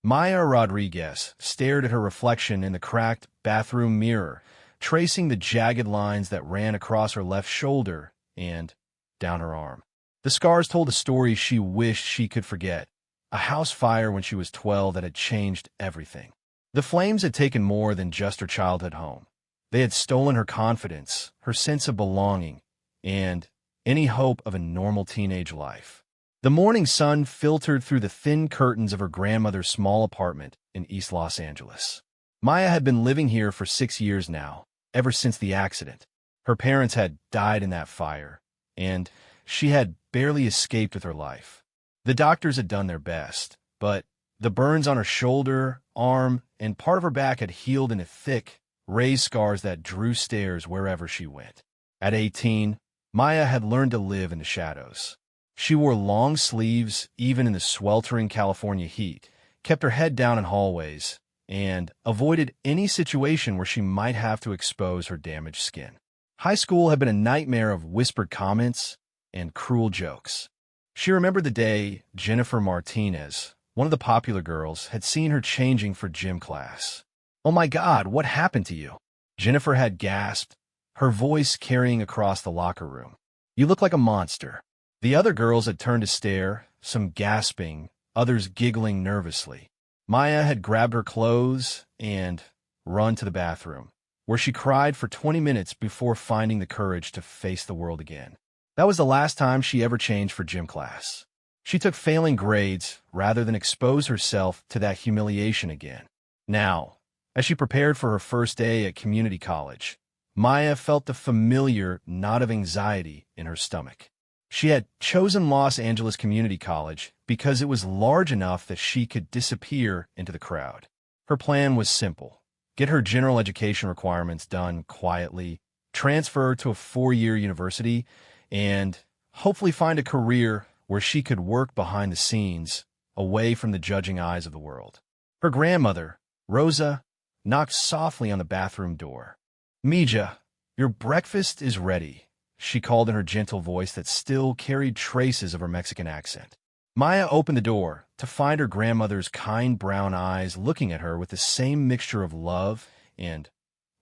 Maya Rodriguez stared at her reflection in the cracked bathroom mirror, tracing the jagged lines that ran across her left shoulder and down her arm. The scars told a story she wished she could forget, a house fire when she was 12 that had changed everything. The flames had taken more than just her childhood home. They had stolen her confidence, her sense of belonging, and any hope of a normal teenage life. The morning sun filtered through the thin curtains of her grandmother's small apartment in East Los Angeles. Maya had been living here for 6 years now, ever since the accident. Her parents had died in that fire, and she had barely escaped with her life. The doctors had done their best, but the burns on her shoulder, arm, and part of her back had healed into thick, raised scars that drew stares wherever she went. At 18, Maya had learned to live in the shadows. She wore long sleeves even in the sweltering California heat, kept her head down in hallways, and avoided any situation where she might have to expose her damaged skin. High school had been a nightmare of whispered comments and cruel jokes. She remembered the day Jennifer Martinez, one of the popular girls, had seen her changing for gym class. "Oh my God, what happened to you?" Jennifer had gasped, her voice carrying across the locker room. "You look like a monster." The other girls had turned to stare, some gasping, others giggling nervously. Maya had grabbed her clothes and run to the bathroom, where she cried for 20 minutes before finding the courage to face the world again. That was the last time she ever changed for gym class. She took failing grades rather than expose herself to that humiliation again. Now, as she prepared for her first day at community college, Maya felt the familiar knot of anxiety in her stomach. She had chosen Los Angeles Community College because it was large enough that she could disappear into the crowd. Her plan was simple: get her general education requirements done quietly, transfer to a 4-year university, and hopefully find a career where she could work behind the scenes, away from the judging eyes of the world. Her grandmother, Rosa, knocked softly on the bathroom door. "Mija, your breakfast is ready," she called in her gentle voice that still carried traces of her Mexican accent. Maya opened the door to find her grandmother's kind brown eyes looking at her with the same mixture of love and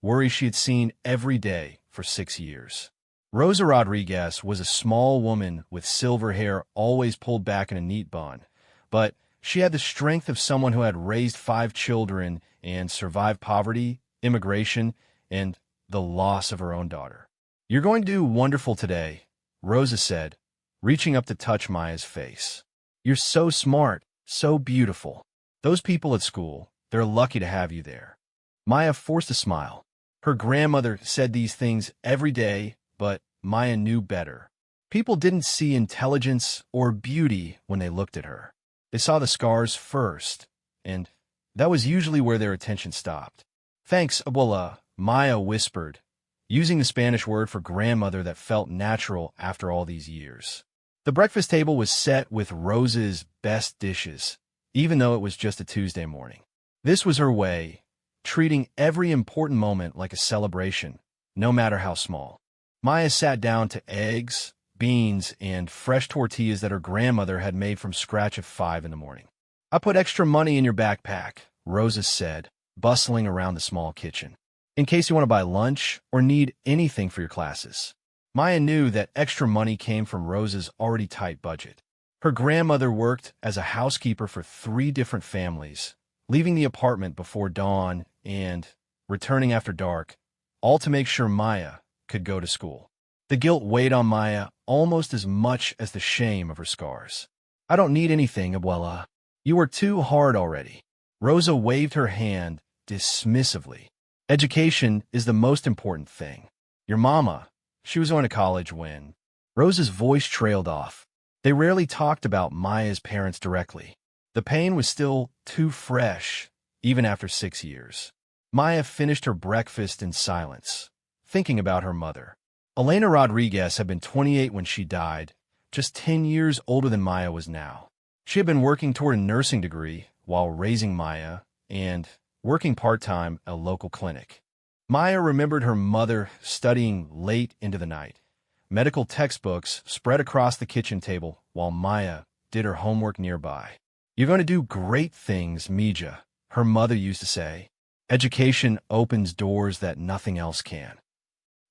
worry she had seen every day for 6 years. Rosa Rodriguez was a small woman with silver hair always pulled back in a neat bun, but she had the strength of someone who had raised 5 children and survived poverty, immigration, and the loss of her own daughter. "You're going to do wonderful today," Rosa said, reaching up to touch Maya's face. "You're so smart, so beautiful. Those people at school, they're lucky to have you there." Maya forced a smile. Her grandmother said these things every day, but Maya knew better. People didn't see intelligence or beauty when they looked at her. They saw the scars first, and that was usually where their attention stopped. "Thanks, abuela," Maya whispered, using the Spanish word for grandmother that felt natural after all these years. The breakfast table was set with Rosa's best dishes, even though it was just a Tuesday morning. This was her way, treating every important moment like a celebration, no matter how small. Maya sat down to eggs, beans, and fresh tortillas that her grandmother had made from scratch at 5 in the morning. "I put extra money in your backpack," Rosa said, bustling around the small kitchen, "in case you want to buy lunch or need anything for your classes." Maya knew that extra money came from Rosa's already tight budget. Her grandmother worked as a housekeeper for 3 different families, leaving the apartment before dawn and returning after dark, all to make sure Maya could go to school. The guilt weighed on Maya almost as much as the shame of her scars. "I don't need anything, abuela. You are too hard already." Rosa waved her hand dismissively. "Education is the most important thing. Your mama, she was going to college when—" Rosa's voice trailed off. They rarely talked about Maya's parents directly. The pain was still too fresh, even after 6 years. Maya finished her breakfast in silence, thinking about her mother. Elena Rodriguez had been 28 when she died, just 10 years older than Maya was now. She had been working toward a nursing degree while raising Maya and working part-time at a local clinic. Maya remembered her mother studying late into the night, medical textbooks spread across the kitchen table while Maya did her homework nearby. "You're going to do great things, Mija," her mother used to say. "Education opens doors that nothing else can."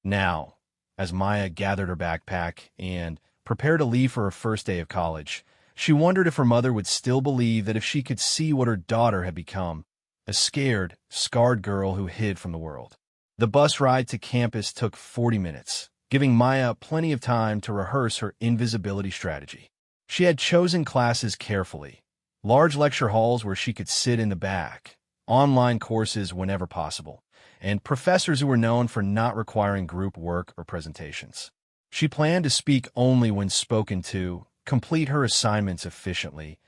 Now, as Maya gathered her backpack and prepared to leave for her first day of college, she wondered if her mother would still believe that if she could see what her daughter had become, a scared, scarred girl who hid from the world. The bus ride to campus took 40 minutes, giving Maya plenty of time to rehearse her invisibility strategy. She had chosen classes carefully, large lecture halls where she could sit in the back, online courses whenever possible, and professors who were known for not requiring group work or presentations. She planned to speak only when spoken to, complete her assignments efficiently,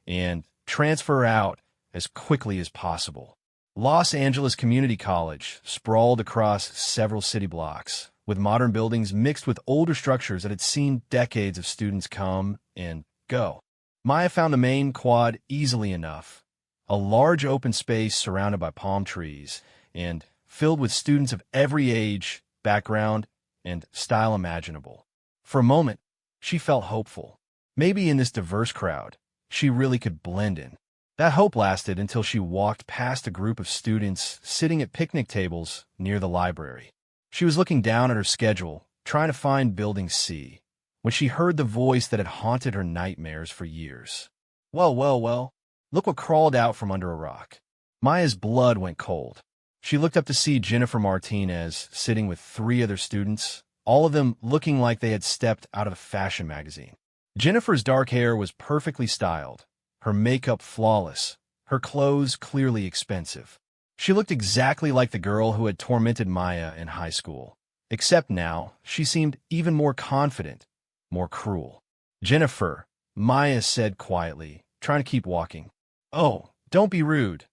and transfer out as quickly as possible. Los Angeles Community College sprawled across several city blocks, with modern buildings mixed with older structures that had seen decades of students come and go. Maya found the main quad easily enough, a large open space surrounded by palm trees and filled with students of every age, background, and style imaginable. For a moment, she felt hopeful. Maybe in this diverse crowd, she really could blend in. That hope lasted until she walked past a group of students sitting at picnic tables near the library. She was looking down at her schedule, trying to find Building C, when she heard the voice that had haunted her nightmares for years. "Well, well, well, look what crawled out from under a rock." Maya's blood went cold. She looked up to see Jennifer Martinez sitting with 3 other students, all of them looking like they had stepped out of a fashion magazine. Jennifer's dark hair was perfectly styled, her makeup flawless, her clothes clearly expensive. She looked exactly like the girl who had tormented Maya in high school, except now she seemed even more confident, more cruel. "Jennifer," Maya said quietly, trying to keep walking. "Oh, don't be rude,"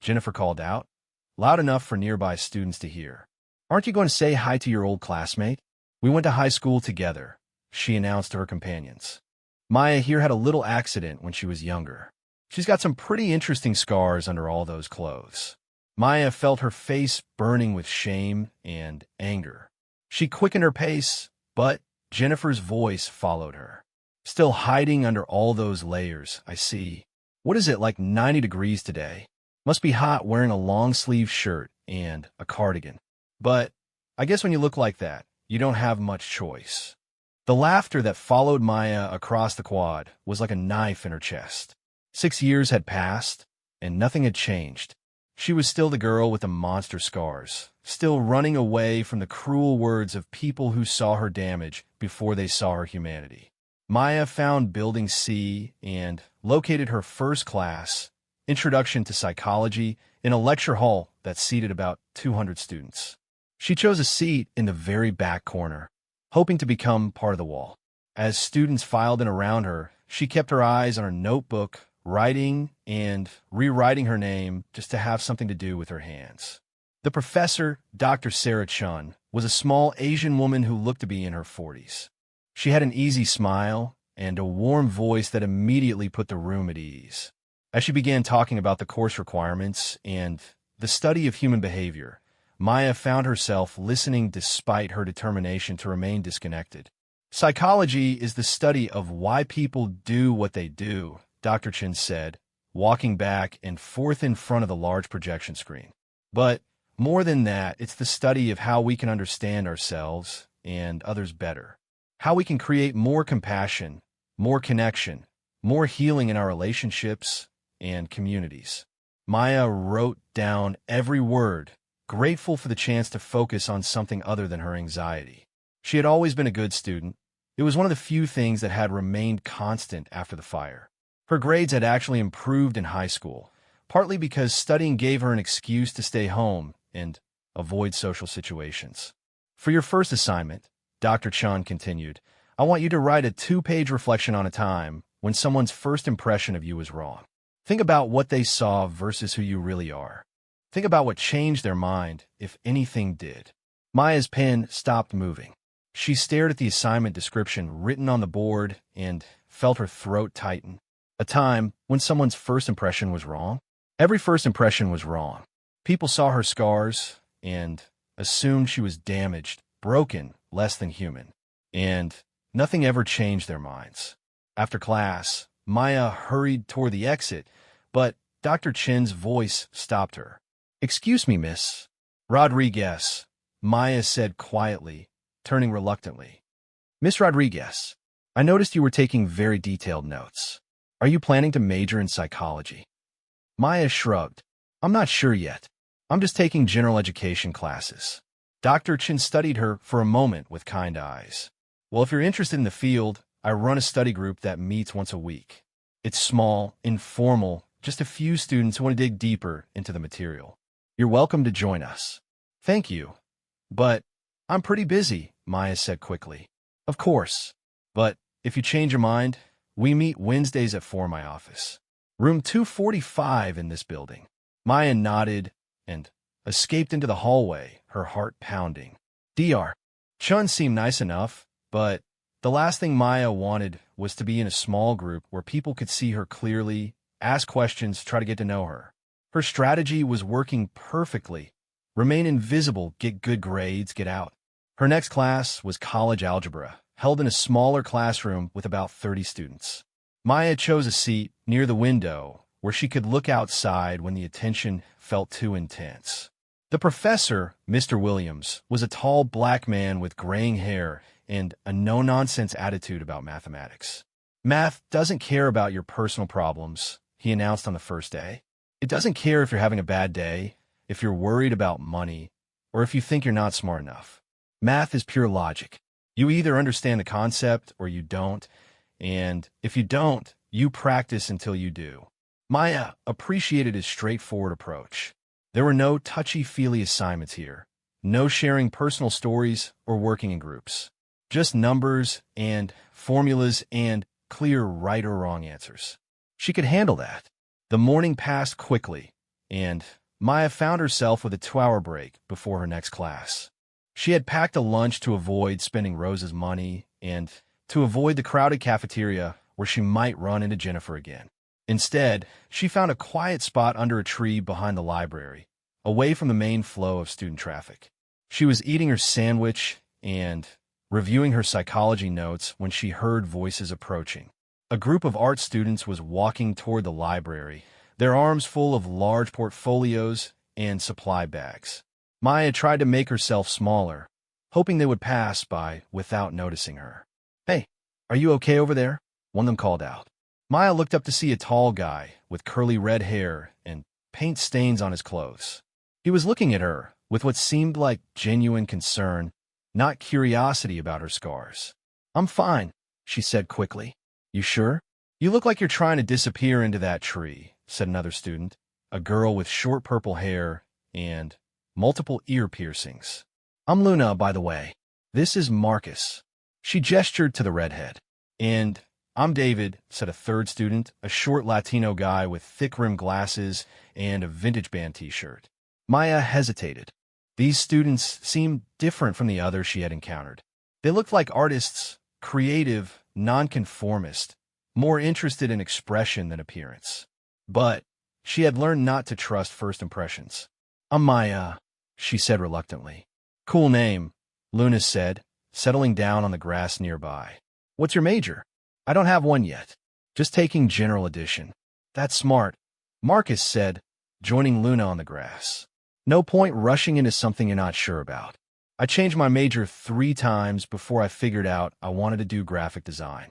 Jennifer called out, loud enough for nearby students to hear. "Aren't you going to say hi to your old classmate? We went to high school together," she announced to her companions. "Maya here had a little accident when she was younger. She's got some pretty interesting scars under all those clothes." Maya felt her face burning with shame and anger. She quickened her pace, but Jennifer's voice followed her. "Still hiding under all those layers, I see. What is it, like 90 degrees today? Must be hot wearing a long-sleeve shirt and a cardigan. But I guess when you look like that, you don't have much choice." The laughter that followed Maya across the quad was like a knife in her chest. 6 years had passed, and nothing had changed. She was still the girl with the monster scars, still running away from the cruel words of people who saw her damage before they saw her humanity. Maya found Building C and located her first class, Introduction to Psychology, in a lecture hall that seated about 200 students. She chose a seat in the very back corner, hoping to become part of the wall. As students filed in around her, she kept her eyes on her notebook, writing and rewriting her name just to have something to do with her hands. The professor, Dr. Sarah Chun, was a small Asian woman who looked to be in her 40s. She had an easy smile and a warm voice that immediately put the room at ease. As she began talking about the course requirements and the study of human behavior, Maya found herself listening despite her determination to remain disconnected. "Psychology is the study of why people do what they do," Dr. Chin said, walking back and forth in front of the large projection screen. "But more than that, it's the study of how we can understand ourselves and others better, how we can create more compassion, more connection, more healing in our relationships and communities." Maya wrote down every word, grateful for the chance to focus on something other than her anxiety. She had always been a good student. It was one of the few things that had remained constant after the fire. Her grades had actually improved in high school, partly because studying gave her an excuse to stay home and avoid social situations. "For your first assignment," Dr. Chan continued, "I want you to write a 2-page reflection on a time when someone's first impression of you was wrong. Think about what they saw versus who you really are. Think about what changed their mind, if anything did." Maya's pen stopped moving. She stared at the assignment description written on the board and felt her throat tighten. A time when someone's first impression was wrong? Every first impression was wrong. People saw her scars and assumed she was damaged, broken, less than human. And nothing ever changed their minds. After class, Maya hurried toward the exit, but Dr. Chen's voice stopped her. "Excuse me, Miss Rodriguez," Maya said quietly, turning reluctantly. "Miss Rodriguez, I noticed you were taking very detailed notes. Are you planning to major in psychology?" Maya shrugged. "I'm not sure yet. I'm just taking general education classes." Dr. Chen studied her for a moment with kind eyes. "Well, if you're interested in the field, I run a study group that meets once a week. It's small, informal, just a few students who want to dig deeper into the material. You're welcome to join us." "Thank you. But I'm pretty busy," Maya said quickly. "Of course. But if you change your mind, we meet Wednesdays at 4 in my office. Room 245 in this building." Maya nodded and escaped into the hallway, her heart pounding. Dr. Chun seemed nice enough, but the last thing Maya wanted was to be in a small group where people could see her clearly, ask questions, try to get to know her. Her strategy was working perfectly. Remain invisible, get good grades, get out. Her next class was college algebra, held in a smaller classroom with about 30 students. Maya chose a seat near the window where she could look outside when the attention felt too intense. The professor, Mr. Williams, was a tall black man with graying hair and a no-nonsense attitude about mathematics. "Math doesn't care about your personal problems," he announced on the first day. "It doesn't care if you're having a bad day, if you're worried about money, or if you think you're not smart enough. Math is pure logic. You either understand the concept or you don't, and if you don't, you practice until you do." Maya appreciated his straightforward approach. There were no touchy-feely assignments here, no sharing personal stories or working in groups. Just numbers and formulas and clear right or wrong answers. She could handle that. The morning passed quickly, and Maya found herself with a 2-hour break before her next class. She had packed a lunch to avoid spending Rose's money and to avoid the crowded cafeteria where she might run into Jennifer again. Instead, she found a quiet spot under a tree behind the library, away from the main flow of student traffic. She was eating her sandwich and reviewing her psychology notes when she heard voices approaching. A group of art students was walking toward the library, their arms full of large portfolios and supply bags. Maya tried to make herself smaller, hoping they would pass by without noticing her. "Hey, are you okay over there?" one of them called out. Maya looked up to see a tall guy with curly red hair and paint stains on his clothes. He was looking at her with what seemed like genuine concern, not curiosity about her scars. "I'm fine," she said quickly. "You sure? You look like you're trying to disappear into that tree," said another student, a girl with short purple hair and multiple ear piercings. "I'm Luna, by the way. This is Marcus." She gestured to the redhead. "And I'm David," said a third student, a short Latino guy with thick-rimmed glasses and a vintage band t-shirt. Maya hesitated. These students seemed different from the others she had encountered. They looked like artists, creative, nonconformist, more interested in expression than appearance. But she had learned not to trust first impressions. "I'm Maya," she said reluctantly. "Cool name," Luna said, settling down on the grass nearby. "What's your major?" "I don't have one yet. Just taking general edition." "That's smart," Marcus said, joining Luna on the grass. "No point rushing into something you're not sure about. I changed my major 3 times before I figured out I wanted to do graphic design."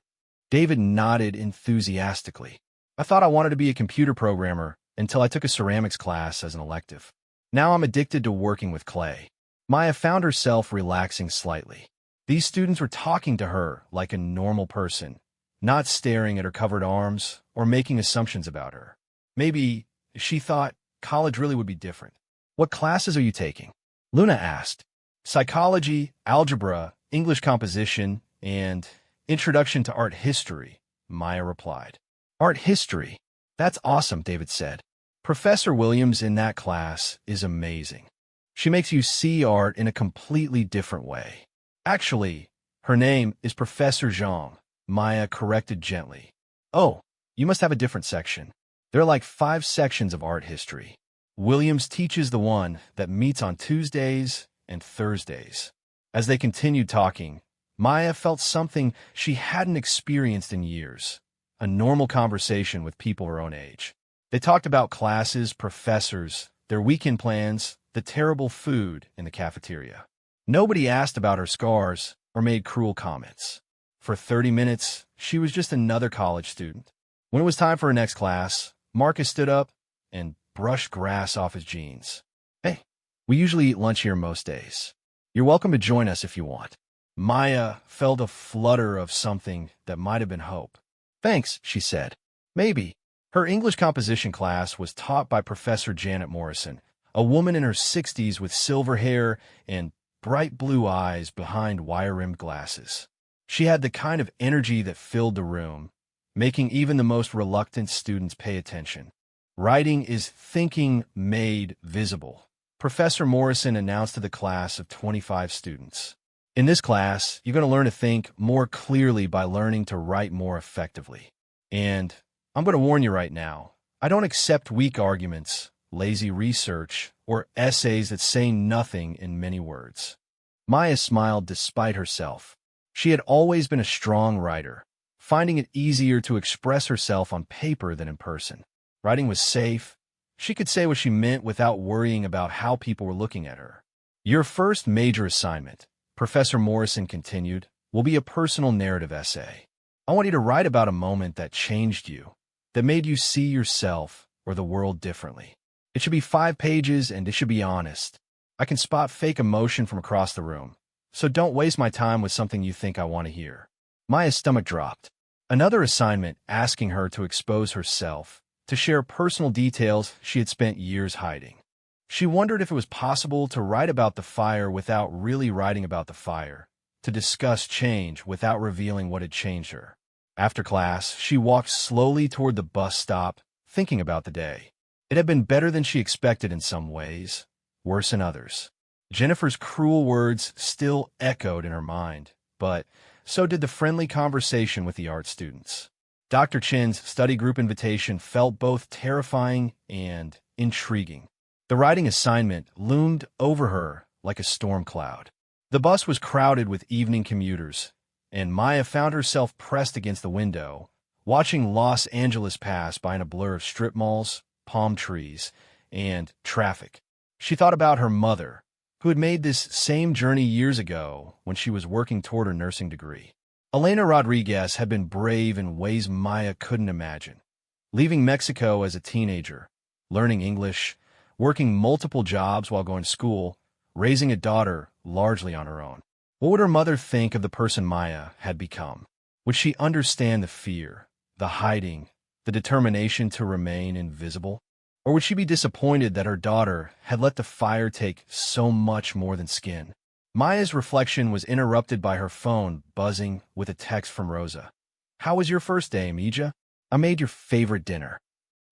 David nodded enthusiastically. "I thought I wanted to be a computer programmer until I took a ceramics class as an elective. Now I'm addicted to working with clay." Maya found herself relaxing slightly. These students were talking to her like a normal person, not staring at her covered arms or making assumptions about her. Maybe, she thought, college really would be different. "What classes are you taking?" Luna asked. "Psychology, algebra, English composition, and introduction to art history," Maya replied. "Art history? That's awesome," David said. "Professor Williams in that class is amazing. She makes you see art in a completely different way." "Actually, her name is Professor Zhang," Maya corrected gently. "Oh, you must have a different section. There are like 5 sections of art history. Williams teaches the one that meets on Tuesdays and Thursdays." As they continued talking, Maya felt something she hadn't experienced in years, a normal conversation with people her own age. They talked about classes, professors, their weekend plans, the terrible food in the cafeteria. Nobody asked about her scars or made cruel comments. For 30 minutes, she was just another college student. When it was time for her next class, Marcus stood up and brushed grass off his jeans. "Hey, we usually eat lunch here most days. You're welcome to join us if you want." Maya felt a flutter of something that might have been hope. "Thanks," she said. "Maybe." Her English composition class was taught by Professor Janet Morrison, a woman in her 60s with silver hair and bright blue eyes behind wire-rimmed glasses. She had the kind of energy that filled the room, making even the most reluctant students pay attention. "Writing is thinking made visible," Professor Morrison announced to the class of 25 students. "In this class, you're going to learn to think more clearly by learning to write more effectively. And I'm going to warn you right now, I don't accept weak arguments, lazy research, or essays that say nothing in many words." Maya smiled despite herself. She had always been a strong writer, finding it easier to express herself on paper than in person. Writing was safe. She could say what she meant without worrying about how people were looking at her. "Your first major assignment," Professor Morrison continued, "will be a personal narrative essay. I want you to write about a moment that changed you, that made you see yourself or the world differently. It should be 5 pages and it should be honest. I can spot fake emotion from across the room, so don't waste my time with something you think I want to hear." Maya's stomach dropped. Another assignment asking her to expose herself, to share personal details she had spent years hiding. She wondered if it was possible to write about the fire without really writing about the fire, to discuss change without revealing what had changed her. After class, she walked slowly toward the bus stop, thinking about the day. It had been better than she expected in some ways, worse in others. Jennifer's cruel words still echoed in her mind, but so did the friendly conversation with the art students. Dr. Chen's study group invitation felt both terrifying and intriguing. The writing assignment loomed over her like a storm cloud. The bus was crowded with evening commuters, and Maya found herself pressed against the window, watching Los Angeles pass by in a blur of strip malls, palm trees, and traffic. She thought about her mother, who had made this same journey years ago when she was working toward her nursing degree. Elena Rodriguez had been brave in ways Maya couldn't imagine. Leaving Mexico as a teenager, learning English, working multiple jobs while going to school, raising a daughter largely on her own. What would her mother think of the person Maya had become? Would she understand the fear, the hiding, the determination to remain invisible? Or would she be disappointed that her daughter had let the fire take so much more than skin? Maya's reflection was interrupted by her phone buzzing with a text from Rosa. "How was your first day, Mija? I made your favorite dinner."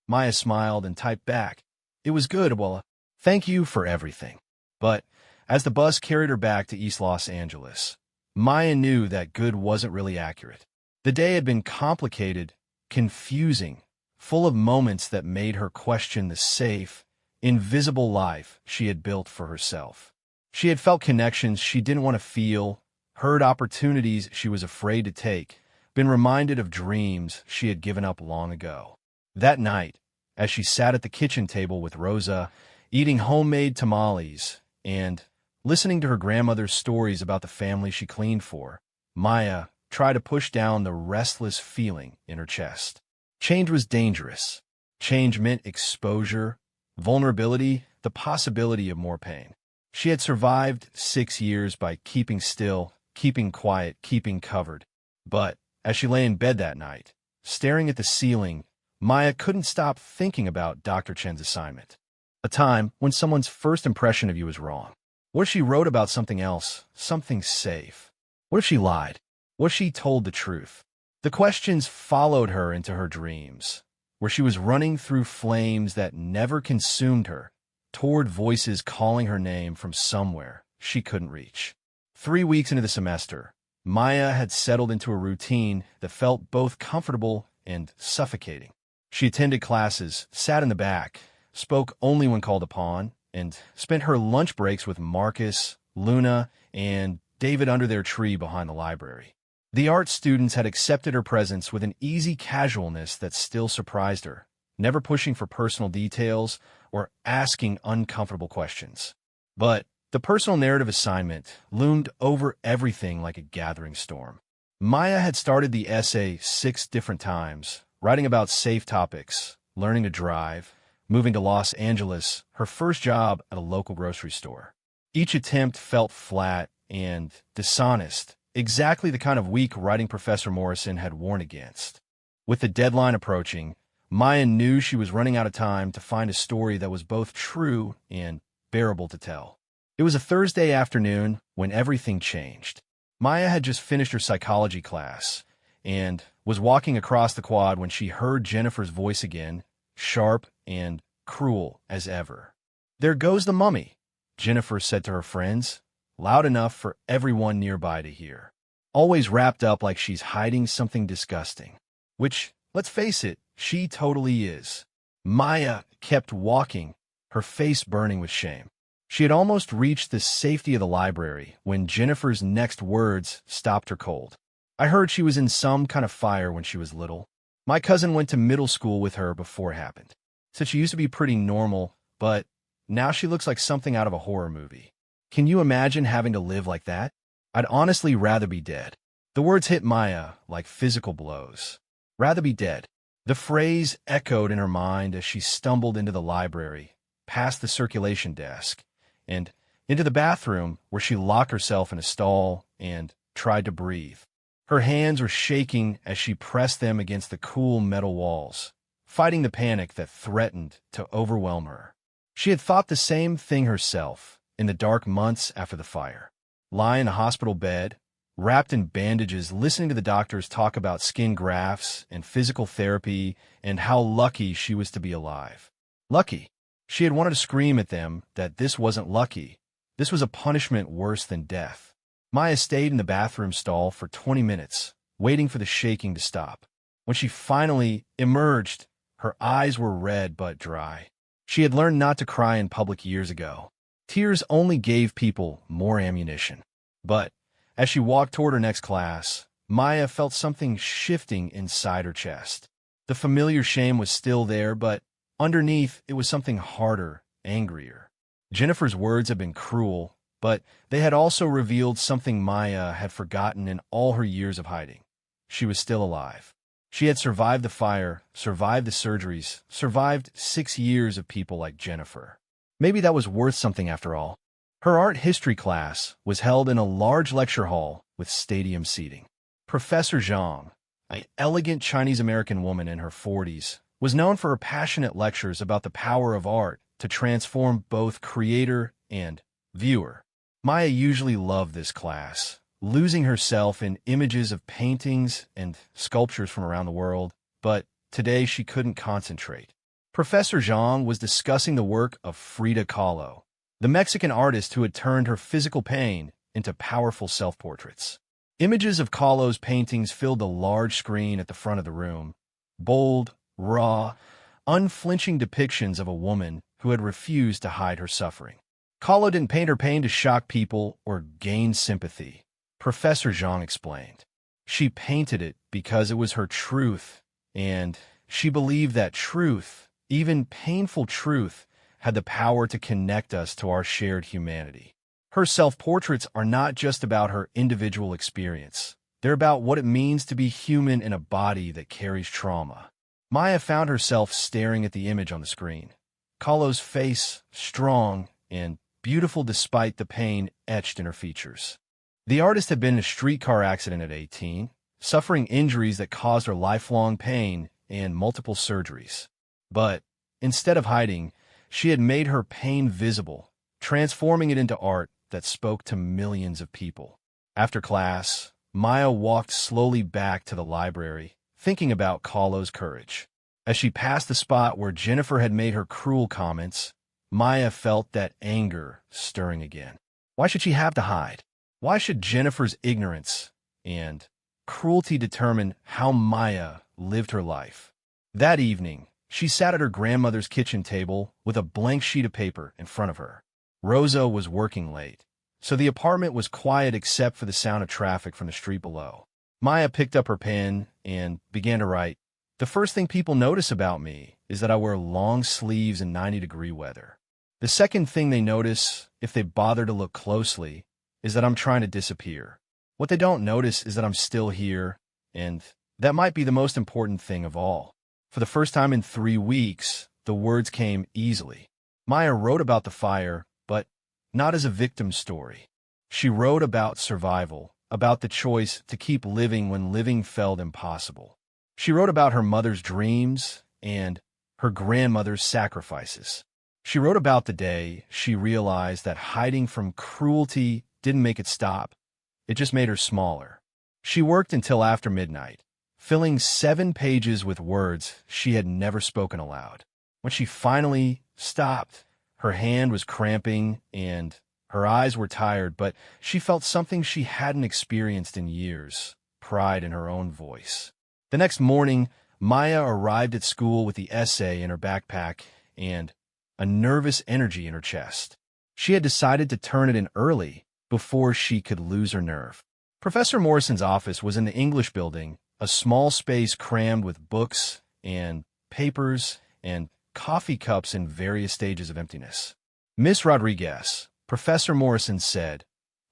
Maya smiled and typed back, "It was good, Abuela. Thank you for everything." But as the bus carried her back to East Los Angeles, Maya knew that good wasn't really accurate. The day had been complicated, confusing, full of moments that made her question the safe, invisible life she had built for herself. She had felt connections she didn't want to feel, heard opportunities she was afraid to take, been reminded of dreams she had given up long ago. That night, as she sat at the kitchen table with Rosa, eating homemade tamales and listening to her grandmother's stories about the family she cleaned for, Maya tried to push down the restless feeling in her chest. Change was dangerous. Change meant exposure, vulnerability, the possibility of more pain. She had survived 6 years by keeping still, keeping quiet, keeping covered. But as she lay in bed that night, staring at the ceiling, Maya couldn't stop thinking about Dr. Chen's assignment. A time when someone's first impression of you was wrong. What if she wrote about something else, something safe? What if she lied? What if she told the truth? The questions followed her into her dreams, where she was running through flames that never consumed her, toward voices calling her name from somewhere she couldn't reach. 3 weeks into the semester, Maya had settled into a routine that felt both comfortable and suffocating. She attended classes, sat in the back, spoke only when called upon, and spent her lunch breaks with Marcus, Luna, and David under their tree behind the library. The art students had accepted her presence with an easy casualness that still surprised her, never pushing for personal details or asking uncomfortable questions. But the personal narrative assignment loomed over everything like a gathering storm. Maya had started the essay 6 different times, writing about safe topics, learning to drive, moving to Los Angeles, her first job at a local grocery store. Each attempt felt flat and dishonest, exactly the kind of weak writing Professor Morrison had warned against. With the deadline approaching, Maya knew she was running out of time to find a story that was both true and bearable to tell. It was a Thursday afternoon when everything changed. Maya had just finished her psychology class and was walking across the quad when she heard Jennifer's voice again, sharp and cruel as ever. "There goes the mummy," Jennifer said to her friends, loud enough for everyone nearby to hear. Always wrapped up like she's hiding something disgusting. Which, let's face it, she totally is. Maya kept walking, her face burning with shame. She had almost reached the safety of the library when Jennifer's next words stopped her cold. "I heard she was in some kind of fire when she was little. My cousin went to middle school with her before it happened. Said she used to be pretty normal, but now she looks like something out of a horror movie. Can you imagine having to live like that? I'd honestly rather be dead." The words hit Maya like physical blows. Rather be dead. The phrase echoed in her mind as she stumbled into the library, past the circulation desk, and into the bathroom where she locked herself in a stall and tried to breathe. Her hands were shaking as she pressed them against the cool metal walls, fighting the panic that threatened to overwhelm her. She had thought the same thing herself in the dark months after the fire. Lying in a hospital bed, wrapped in bandages, listening to the doctors talk about skin grafts and physical therapy and how lucky she was to be alive. Lucky. She had wanted to scream at them that this wasn't lucky. This was a punishment worse than death. Maya stayed in the bathroom stall for 20 minutes, waiting for the shaking to stop. When she finally emerged, her eyes were red but dry. She had learned not to cry in public years ago. Tears only gave people more ammunition. But as she walked toward her next class, Maya felt something shifting inside her chest. The familiar shame was still there, but underneath, it was something harder, angrier. Jennifer's words had been cruel, but they had also revealed something Maya had forgotten in all her years of hiding. She was still alive. She had survived the fire, survived the surgeries, survived 6 years of people like Jennifer. Maybe that was worth something after all. Her art history class was held in a large lecture hall with stadium seating. Professor Zhang, an elegant Chinese-American woman in her 40s, was known for her passionate lectures about the power of art to transform both creator and viewer. Maya usually loved this class, losing herself in images of paintings and sculptures from around the world, but today she couldn't concentrate. Professor Zhang was discussing the work of Frida Kahlo, the Mexican artist who had turned her physical pain into powerful self-portraits. Images of Kahlo's paintings filled the large screen at the front of the room, bold, raw, unflinching depictions of a woman who had refused to hide her suffering. Kahlo didn't paint her pain to shock people or gain sympathy, Professor Zhang explained. She painted it because it was her truth, and she believed that truth, even painful truth, had the power to connect us to our shared humanity. Her self-portraits are not just about her individual experience. They're about what it means to be human in a body that carries trauma. Maya found herself staring at the image on the screen. Kahlo's face, strong and beautiful despite the pain etched in her features. The artist had been in a streetcar accident at 18, suffering injuries that caused her lifelong pain and multiple surgeries. But instead of hiding, she had made her pain visible, transforming it into art that spoke to millions of people. After class, Maya walked slowly back to the library, thinking about Kahlo's courage. As she passed the spot where Jennifer had made her cruel comments, Maya felt that anger stirring again. Why should she have to hide? Why should Jennifer's ignorance and cruelty determine how Maya lived her life? That evening, she sat at her grandmother's kitchen table with a blank sheet of paper in front of her. Rosa was working late, so the apartment was quiet except for the sound of traffic from the street below. Maya picked up her pen and began to write. The first thing people notice about me is that I wear long sleeves in 90-degree weather. The second thing they notice, if they bother to look closely, is that I'm trying to disappear. What they don't notice is that I'm still here, and that might be the most important thing of all. For the first time in 3 weeks, the words came easily. Maya wrote about the fire, but not as a victim story. She wrote about survival, about the choice to keep living when living felt impossible. She wrote about her mother's dreams and her grandmother's sacrifices. She wrote about the day she realized that hiding from cruelty didn't make it stop. It just made her smaller. She worked until after midnight, filling 7 pages with words she had never spoken aloud. When she finally stopped, her hand was cramping and her eyes were tired, but she felt something she hadn't experienced in years, pride in her own voice. The next morning, Maya arrived at school with the essay in her backpack and a nervous energy in her chest. She had decided to turn it in early before she could lose her nerve. Professor Morrison's office was in the English building, a small space crammed with books and papers and coffee cups in various stages of emptiness. Miss Rodriguez, Professor Morrison said,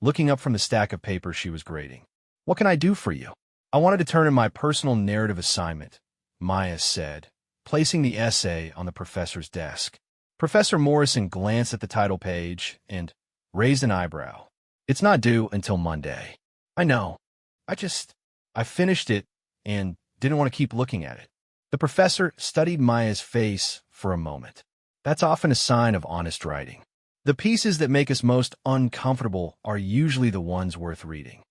looking up from the stack of papers she was grading. What can I do for you? I wanted to turn in my personal narrative assignment, Maya said, placing the essay on the professor's desk. Professor Morrison glanced at the title page and raised an eyebrow. It's not due until Monday. I know. I finished it and didn't want to keep looking at it. The professor studied Maya's face for a moment. That's often a sign of honest writing. The pieces that make us most uncomfortable are usually the ones worth reading.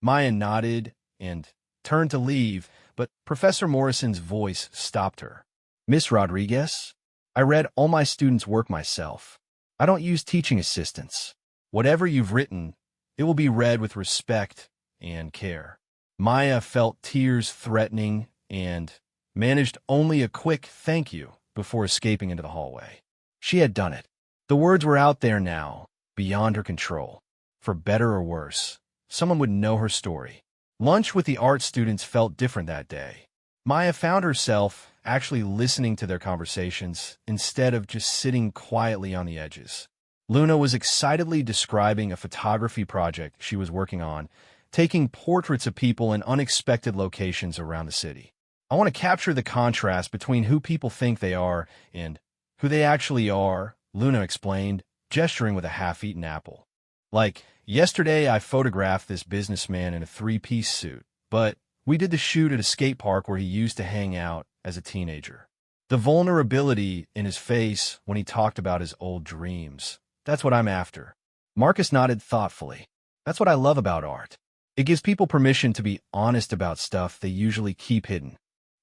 Maya nodded and turned to leave, but Professor Morrison's voice stopped her. Miss Rodriguez, I read all my students' work myself. I don't use teaching assistants. Whatever you've written, it will be read with respect and care. Maya felt tears threatening and managed only a quick thank you before escaping into the hallway. She had done it. The words were out there now, beyond her control. For better or worse, someone would know her story. Lunch with the art students felt different that day. Maya found herself actually listening to their conversations instead of just sitting quietly on the edges. Luna was excitedly describing a photography project she was working on, taking portraits of people in unexpected locations around the city. I want to capture the contrast between who people think they are and who they actually are, Luna explained, gesturing with a half-eaten apple. Like, yesterday I photographed this businessman in a 3-piece suit, but we did the shoot at a skate park where he used to hang out as a teenager. The vulnerability in his face when he talked about his old dreams. That's what I'm after. Marcus nodded thoughtfully. That's what I love about art. It gives people permission to be honest about stuff they usually keep hidden.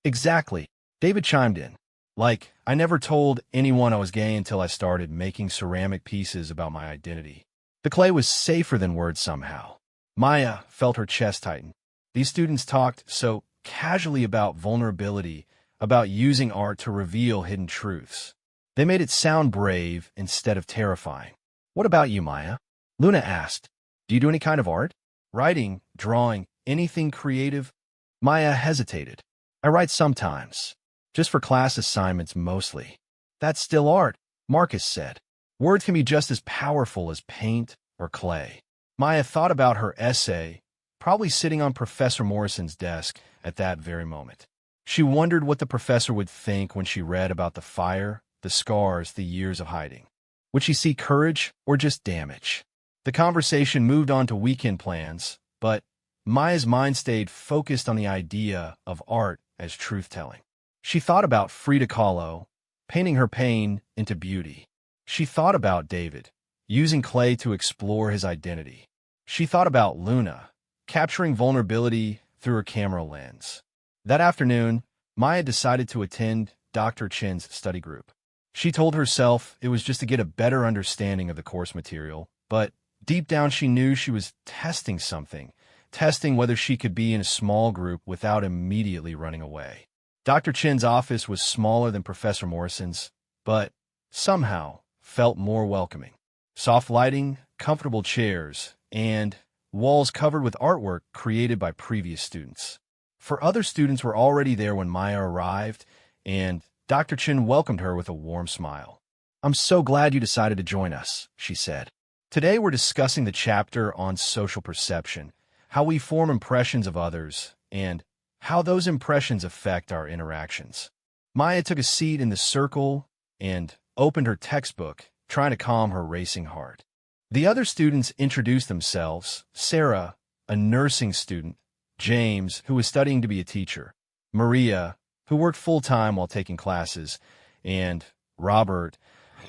Exactly. David chimed in. Like, I never told anyone I was gay until I started making ceramic pieces about my identity. The clay was safer than words somehow. Maya felt her chest tighten. These students talked so casually about vulnerability, about using art to reveal hidden truths. They made it sound brave instead of terrifying. What about you, Maya? Luna asked. Do you do any kind of art? Writing, drawing, anything creative? Maya hesitated. I write sometimes. Just for class assignments mostly. That's still art, Marcus said. Words can be just as powerful as paint or clay. Maya thought about her essay, probably sitting on Professor Morrison's desk at that very moment. She wondered what the professor would think when she read about the fire, the scars, the years of hiding. Would she see courage or just damage? The conversation moved on to weekend plans, but Maya's mind stayed focused on the idea of art as truth-telling. She thought about Frida Kahlo, painting her pain into beauty. She thought about David, using clay to explore his identity. She thought about Luna, capturing vulnerability through her camera lens. That afternoon, Maya decided to attend Dr. Chin's study group. She told herself it was just to get a better understanding of the course material, but deep down she knew she was testing something, testing whether she could be in a small group without immediately running away. Dr. Chin's office was smaller than Professor Morrison's, but somehow felt more welcoming. Soft lighting, comfortable chairs, and walls covered with artwork created by previous students. For other students were already there when Maya arrived, and Dr. Chen welcomed her with a warm smile. "I'm so glad you decided to join us," she said. "Today we're discussing the chapter on social perception, how we form impressions of others, and how those impressions affect our interactions." Maya took a seat in the circle and opened her textbook, trying to calm her racing heart. The other students introduced themselves: Sarah, a nursing student; James, who was studying to be a teacher; Maria, who worked full-time while taking classes; and Robert,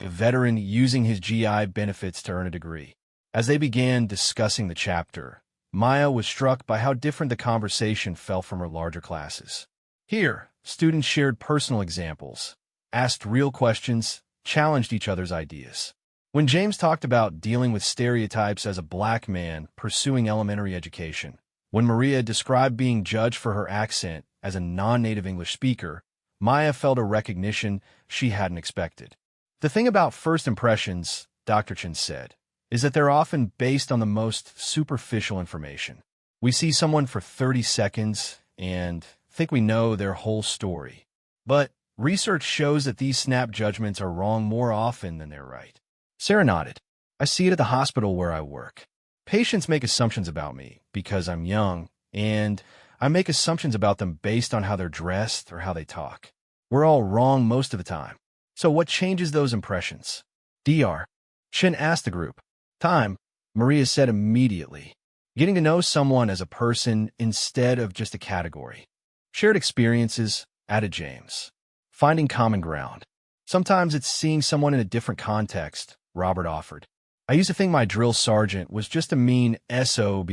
a veteran using his GI benefits to earn a degree. As they began discussing the chapter, Maya was struck by how different the conversation felt from her larger classes. Here, students shared personal examples, asked real questions, challenged each other's ideas. When James talked about dealing with stereotypes as a black man pursuing elementary education, when Maria described being judged for her accent as a non-native English speaker, Maya felt a recognition she hadn't expected. "The thing about first impressions," Dr. Chen said, "is that they're often based on the most superficial information. We see someone for 30 seconds and think we know their whole story. But research shows that these snap judgments are wrong more often than they're right." Sarah nodded. "I see it at the hospital where I work. Patients make assumptions about me because I'm young, and I make assumptions about them based on how they're dressed or how they talk. We're all wrong most of the time. So what changes those impressions?" "Dr. Chen asked the group. "Time," Maria said immediately. "Getting to know someone as a person instead of just a category." "Shared experiences," added James. "Finding common ground. Sometimes it's seeing someone in a different context," Robert offered. "I used to think my drill sergeant was just a mean SOB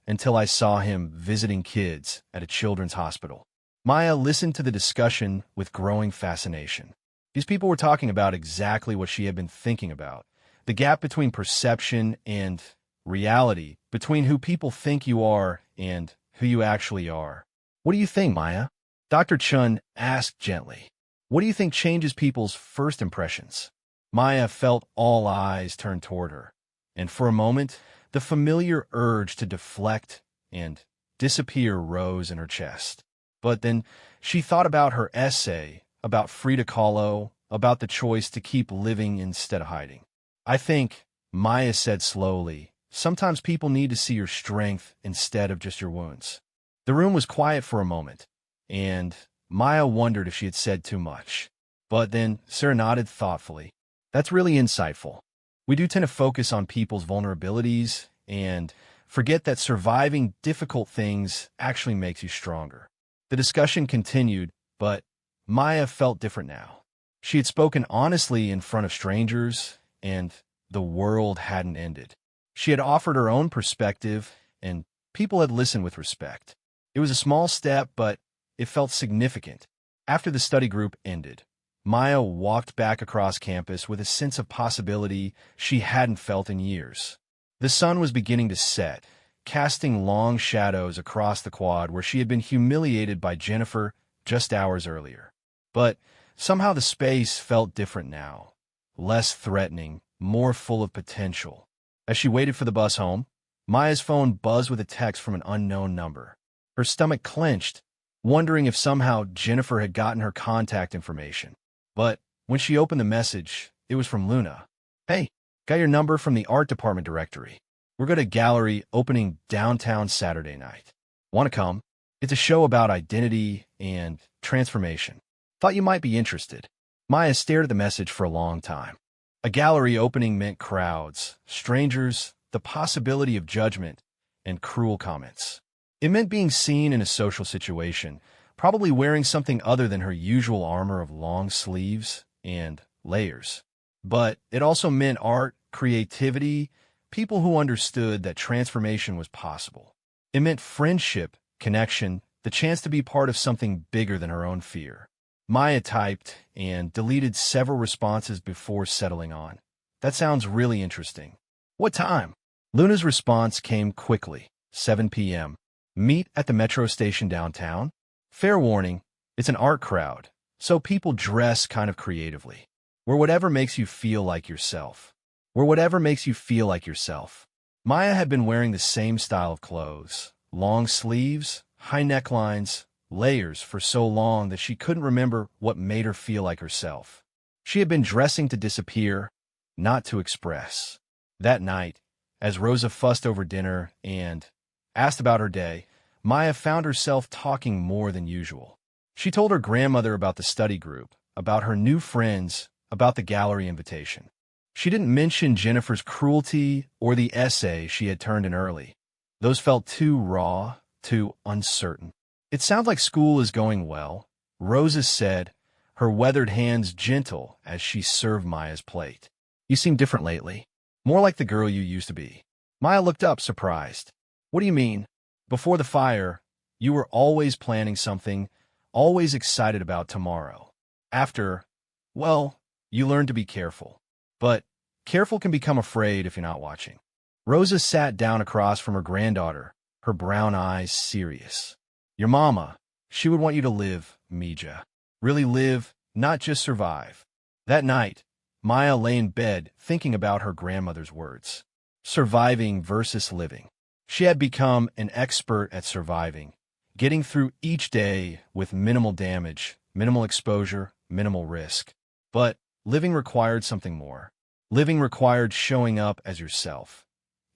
until I saw him visiting kids at a children's hospital." Maya listened to the discussion with growing fascination. These people were talking about exactly what she had been thinking about: the gap between perception and reality, between who people think you are and who you actually are. "What do you think, Maya?" Dr. Chun asked gently. "What do you think changes people's first impressions?" Maya felt all eyes turn toward her, and for a moment, the familiar urge to deflect and disappear rose in her chest. But then she thought about her essay, about Frida Kahlo, about the choice to keep living instead of hiding. "I think," Maya said slowly, "sometimes people need to see your strength instead of just your wounds." The room was quiet for a moment, and Maya wondered if she had said too much. But then Sarah nodded thoughtfully. "That's really insightful. We do tend to focus on people's vulnerabilities and forget that surviving difficult things actually makes you stronger." The discussion continued, but Maya felt different now. She had spoken honestly in front of strangers, and the world hadn't ended. She had offered her own perspective, and people had listened with respect. It was a small step, but it felt significant. After the study group ended, Maya walked back across campus with a sense of possibility she hadn't felt in years. The sun was beginning to set, casting long shadows across the quad where she had been humiliated by Jennifer just hours earlier. But somehow the space felt different now, less threatening, more full of potential. As she waited for the bus home, Maya's phone buzzed with a text from an unknown number. Her stomach clenched, wondering if somehow Jennifer had gotten her contact information. But when she opened the message, it was from Luna. "Hey, got your number from the art department directory. We're going to a gallery opening downtown Saturday night. Want to come? It's a show about identity and transformation. Thought you might be interested." Maya stared at the message for a long time. A gallery opening meant crowds, strangers, the possibility of judgment, and cruel comments. It meant being seen in a social situation, probably wearing something other than her usual armor of long sleeves and layers. But it also meant art, creativity, people who understood that transformation was possible. It meant friendship, connection, the chance to be part of something bigger than her own fear. Maya typed and deleted several responses before settling on. "That sounds really interesting. What time?" Luna's response came quickly. 7 p.m. "Meet at the metro station downtown. Fair warning, it's an art crowd, so people dress kind of creatively. Wear whatever makes you feel like yourself. Wear whatever makes you feel like yourself." Maya had been wearing the same style of clothes, long sleeves, high necklines, layers for so long that she couldn't remember what made her feel like herself. She had been dressing to disappear, not to express. That night, as Rosa fussed over dinner and asked about her day, Maya found herself talking more than usual. She told her grandmother about the study group, about her new friends, about the gallery invitation. She didn't mention Jennifer's cruelty or the essay she had turned in early. Those felt too raw, too uncertain. "It sounds like school is going well," Rosa said, her weathered hands gentle as she served Maya's plate. "You seem different lately. More like the girl you used to be." Maya looked up, surprised. "What do you mean? Before the fire, you were always planning something, always excited about tomorrow. After, well, you learned to be careful. But careful can become afraid if you're not watching." Rosa sat down across from her granddaughter, her brown eyes serious. "Your mama, she would want you to live, Mija. Really live, not just survive." That night, Maya lay in bed thinking about her grandmother's words. Surviving versus living. She had become an expert at surviving, getting through each day with minimal damage, minimal exposure, minimal risk. But living required something more. Living required showing up as yourself,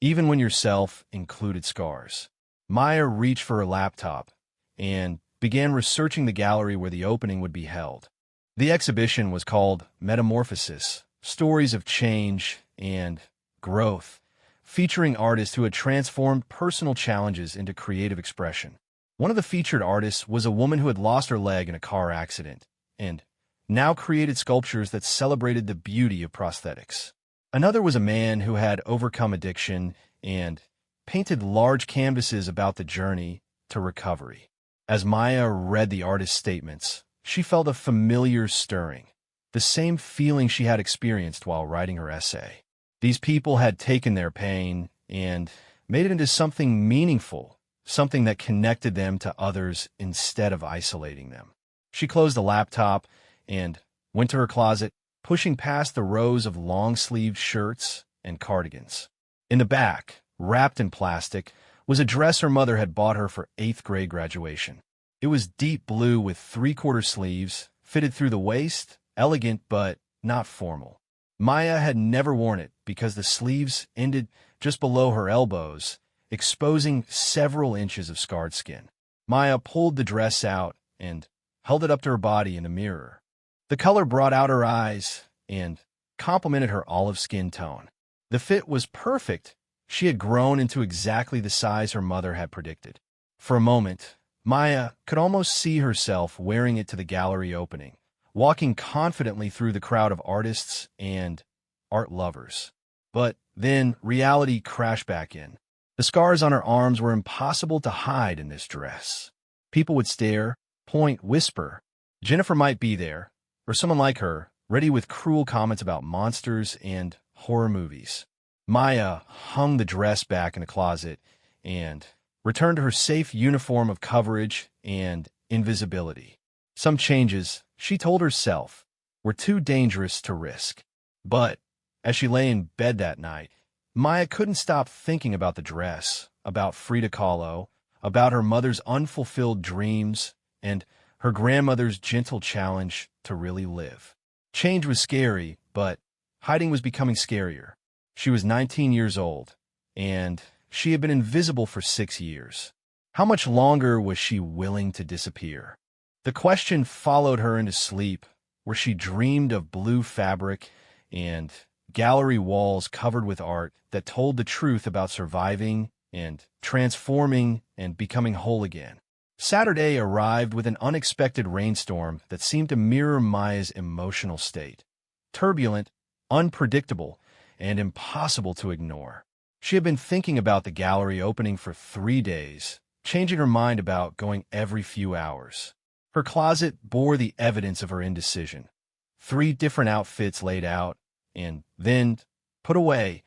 even when yourself included scars. Maya reached for her laptop and began researching the gallery where the opening would be held. The exhibition was called Metamorphosis, Stories of Change and Growth, featuring artists who had transformed personal challenges into creative expression. One of the featured artists was a woman who had lost her leg in a car accident and now created sculptures that celebrated the beauty of prosthetics. Another was a man who had overcome addiction and painted large canvases about the journey to recovery. As Maya read the artist's statements, she felt a familiar stirring, the same feeling she had experienced while writing her essay. These people had taken their pain and made it into something meaningful, something that connected them to others instead of isolating them. She closed the laptop and went to her closet, pushing past the rows of long-sleeved shirts and cardigans. In the back, wrapped in plastic, was a dress her mother had bought her for 8th grade graduation. It was deep blue with 3/4 sleeves, fitted through the waist, elegant but not formal. Maya had never worn it because the sleeves ended just below her elbows, exposing several inches of scarred skin. Maya pulled the dress out and held it up to her body in the mirror. The color brought out her eyes and complemented her olive skin tone. The fit was perfect. She had grown into exactly the size her mother had predicted. For a moment, Maya could almost see herself wearing it to the gallery opening, walking confidently through the crowd of artists and art lovers. But then reality crashed back in. The scars on her arms were impossible to hide in this dress. People would stare, point, whisper. Jennifer might be there, or someone like her, ready with cruel comments about monsters and horror movies. Maya hung the dress back in a closet and returned to her safe uniform of coverage and invisibility. Some changes, she told herself, were too dangerous to risk. But as she lay in bed that night, Maya couldn't stop thinking about the dress, about Frida Kahlo, about her mother's unfulfilled dreams, and her grandmother's gentle challenge to really live. Change was scary, but hiding was becoming scarier. She was 19 years old, and she had been invisible for 6 years. How much longer was she willing to disappear? The question followed her into sleep, where she dreamed of blue fabric and gallery walls covered with art that told the truth about surviving and transforming and becoming whole again. Saturday arrived with an unexpected rainstorm that seemed to mirror Maya's emotional state. Turbulent, unpredictable, and impossible to ignore. She had been thinking about the gallery opening for 3 days, changing her mind about going every few hours. Her closet bore the evidence of her indecision. 3 different outfits laid out, and then put away,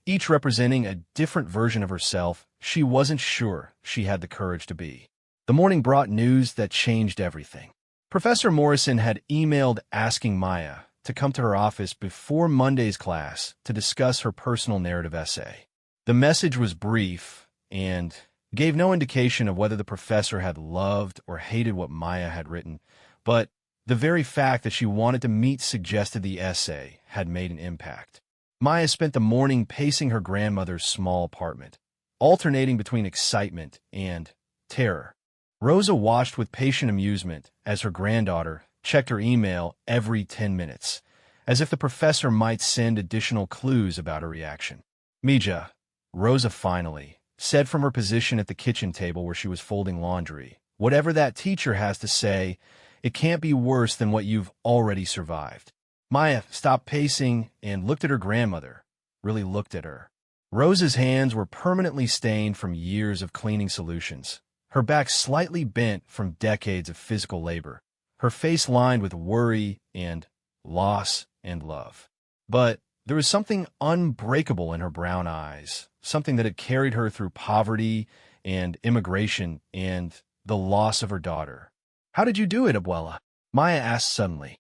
each representing a different version of herself she wasn't sure she had the courage to be. The morning brought news that changed everything. Professor Morrison had emailed asking Maya to come to her office before Monday's class to discuss her personal narrative essay. The message was brief and gave no indication of whether the professor had loved or hated what Maya had written, but the very fact that she wanted to meet suggested the essay had made an impact. Maya spent the morning pacing her grandmother's small apartment, alternating between excitement and terror. Rosa watched with patient amusement as her granddaughter checked her email every 10 minutes, as if the professor might send additional clues about her reaction. Mija, Rosa finally said from her position at the kitchen table where she was folding laundry, whatever that teacher has to say, it can't be worse than what you've already survived. Maya stopped pacing and looked at her grandmother, really looked at her. Rosa's hands were permanently stained from years of cleaning solutions, her back slightly bent from decades of physical labor, her face lined with worry and loss and love. But there was something unbreakable in her brown eyes, something that had carried her through poverty and immigration and the loss of her daughter. "How did you do it, Abuela?" Maya asked suddenly.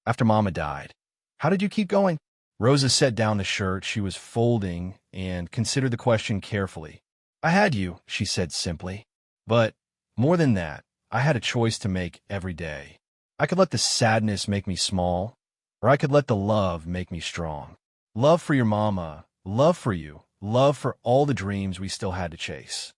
"After Mama died." "How did you keep going?" Rosa set down the shirt she was folding and considered the question carefully. "I had you," she said simply. "But more than that, I had a choice to make every day. I could let the sadness make me small, or I could let the love make me strong. Love for your mama, love for you, love for all the dreams we still had to chase."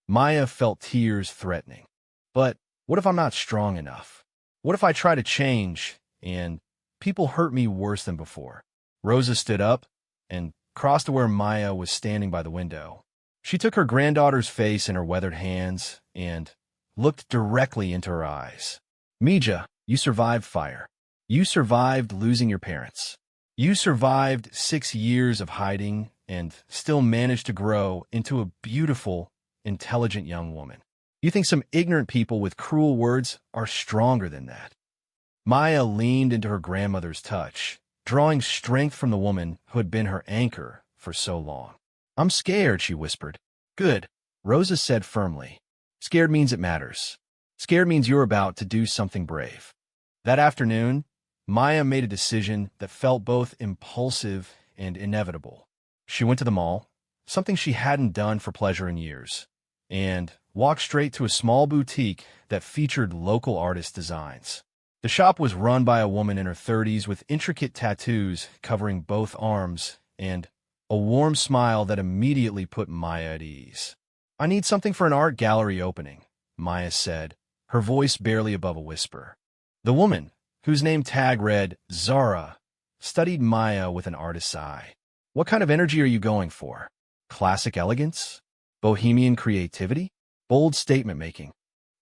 Maya felt tears threatening. "But what if I'm not strong enough? What if I try to change and people hurt me worse than before?" Rosa stood up and crossed to where Maya was standing by the window. She took her granddaughter's face in her weathered hands and looked directly into her eyes. "Mija, you survived fire. You survived losing your parents. You survived 6 years of hiding and still managed to grow into a beautiful, intelligent young woman. You think some ignorant people with cruel words are stronger than that?" Maya leaned into her grandmother's touch, drawing strength from the woman who had been her anchor for so long. "I'm scared," she whispered. "Good," Rosa said firmly. "Scared means it matters. Scared means you're about to do something brave." That afternoon, Maya made a decision that felt both impulsive and inevitable. She went to the mall, something she hadn't done for pleasure in years, and walked straight to a small boutique that featured local artist designs. The shop was run by a woman in her 30s with intricate tattoos covering both arms and a warm smile that immediately put Maya at ease. "I need something for an art gallery opening," Maya said, her voice barely above a whisper. The woman, whose name tag read Zara, studied Maya with an artist's eye. "What kind of energy are you going for? Classic elegance? Bohemian creativity? Bold statement-making?"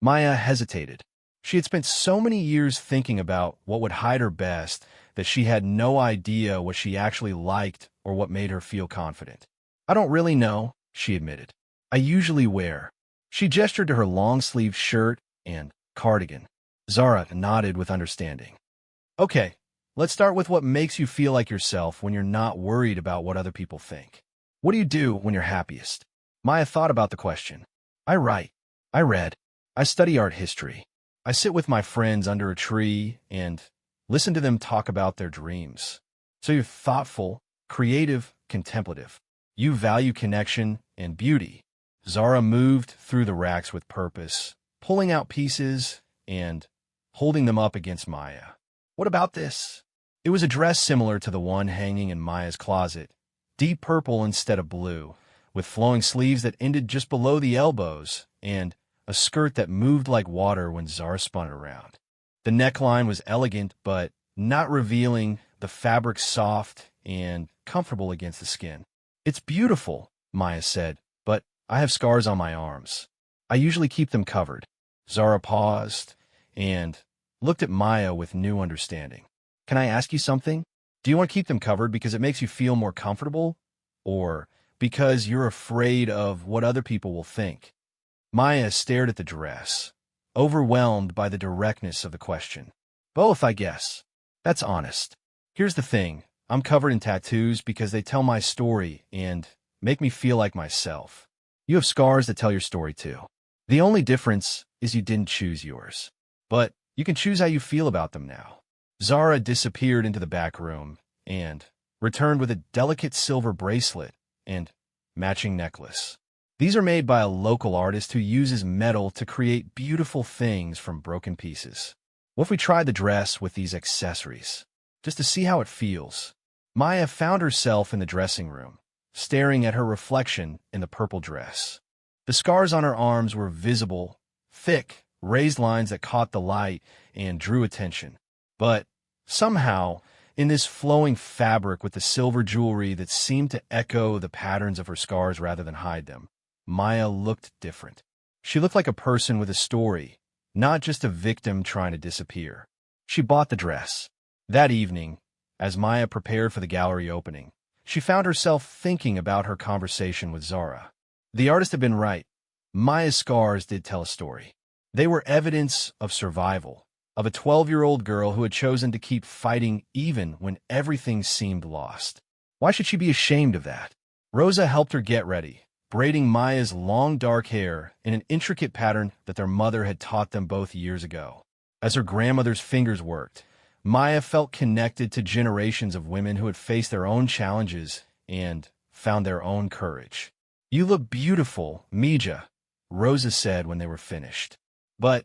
Maya hesitated. She had spent so many years thinking about what would hide her best that she had no idea what she actually liked or what made her feel confident. "I don't really know," she admitted. "I usually wear." She gestured to her long-sleeved shirt and cardigan. Zara nodded with understanding. "Okay, let's start with what makes you feel like yourself when you're not worried about what other people think. What do you do when you're happiest?" Maya thought about the question. "I write. I read. I study art history. I sit with my friends under a tree and listen to them talk about their dreams." "So you're thoughtful, creative, contemplative. You value connection and beauty." Zara moved through the racks with purpose, pulling out pieces and holding them up against Maya. "What about this?" It was a dress similar to the one hanging in Maya's closet, deep purple instead of blue, with flowing sleeves that ended just below the elbows and a skirt that moved like water when Zara spun it around. The neckline was elegant but not revealing, the fabric soft and comfortable against the skin. "It's beautiful," Maya said, "but I have scars on my arms. I usually keep them covered." Zara paused and looked at Maya with new understanding. "Can I ask you something? Do you want to keep them covered because it makes you feel more comfortable, or because you're afraid of what other people will think?" Maya stared at the dress, overwhelmed by the directness of the question. "Both, I guess. That's honest. Here's the thing. I'm covered in tattoos because they tell my story and make me feel like myself. You have scars that tell your story too. The only difference is you didn't choose yours. But you can choose how you feel about them now." Zara disappeared into the back room and returned with a delicate silver bracelet and matching necklace. These are made by a local artist who uses metal to create beautiful things from broken pieces. What if we tried the dress with these accessories, just to see how it feels? Maya found herself in the dressing room, staring at her reflection in the purple dress. The scars on her arms were visible, thick, raised lines that caught the light and drew attention. But somehow, in this flowing fabric with the silver jewelry that seemed to echo the patterns of her scars rather than hide them, Maya looked different. She looked like a person with a story, not just a victim trying to disappear. She bought the dress. That evening, as Maya prepared for the gallery opening, she found herself thinking about her conversation with Zara. The artist had been right. Maya's scars did tell a story. They were evidence of survival, of a 12-year-old girl who had chosen to keep fighting even when everything seemed lost. Why should she be ashamed of that? Rosa helped her get ready, braiding Maya's long dark hair in an intricate pattern that their mother had taught them both years ago. As her grandmother's fingers worked, Maya felt connected to generations of women who had faced their own challenges and found their own courage. "You look beautiful, Mija," Rosa said when they were finished. "But